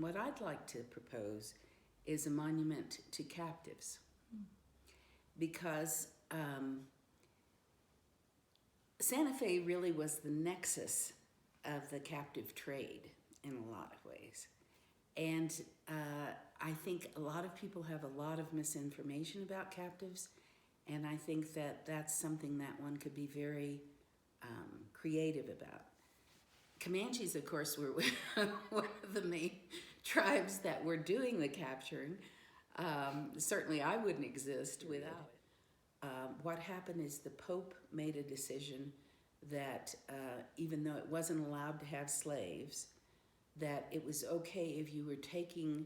What I'd like to propose is a monument to captives, because Santa Fe really was the nexus of the captive trade in a lot of ways. And I think a lot of people have a lot of misinformation about captives, and I think that that's something that one could be very creative about. Comanches, of course, were one of the main tribes that were doing the capturing. Certainly I wouldn't exist without it. What happened is the Pope made a decision that even though it wasn't allowed to have slaves, that it was okay if you were taking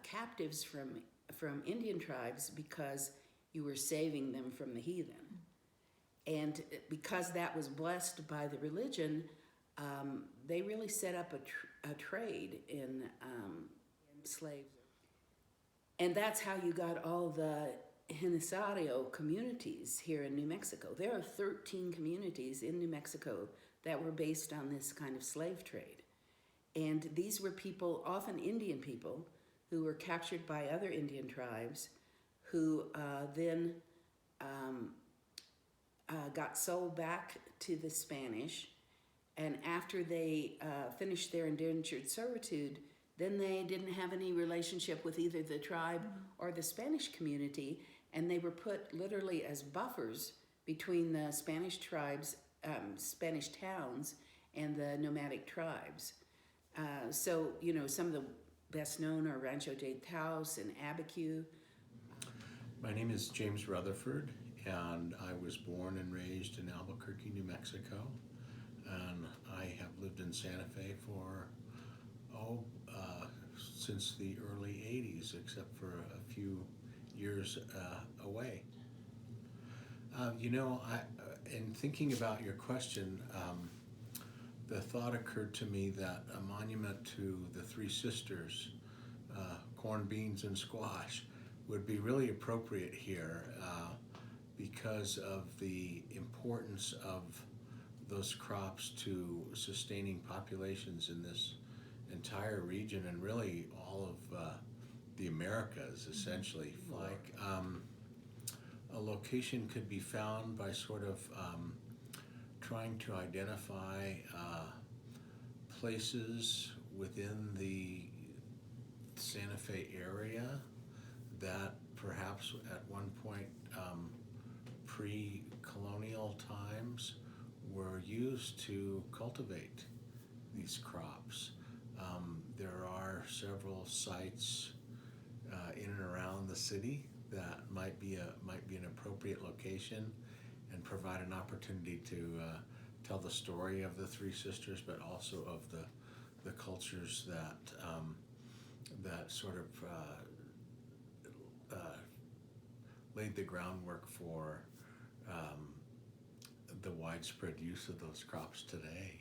captives from Indian tribes because you were saving them from the heathen. And because that was blessed by the religion, they really set up a trade in slaves. And that's how you got all the Hinisario communities here in New Mexico. There are 13 communities in New Mexico that were based on this kind of slave trade. And these were people, often Indian people, who were captured by other Indian tribes, who then got sold back to the Spanish. And after they finished their indentured servitude, then they didn't have any relationship with either the tribe or the Spanish community, and they were put literally as buffers between the Spanish tribes, Spanish towns, and the nomadic tribes. So, you know, some of the best known are Rancho de Taos and Abiquiu. My name is James Rutherford, and I was born and raised in Albuquerque, New Mexico. And I have lived in Santa Fe for, since the early 80s, except for a few years away. In thinking about your question, the thought occurred to me that a monument to the Three Sisters, corn, beans, and squash, would be really appropriate here because of the importance of those crops to sustaining populations in this entire region and really all of the Americas, essentially. Like a location could be found by sort of trying to identify places within the Santa Fe area that perhaps at one point pre-colonial times were used to cultivate these crops. There are several sites in and around the city that might be an appropriate location and provide an opportunity to tell the story of the Three Sisters, but also of the cultures that sort of laid the groundwork for the widespread use of those crops today.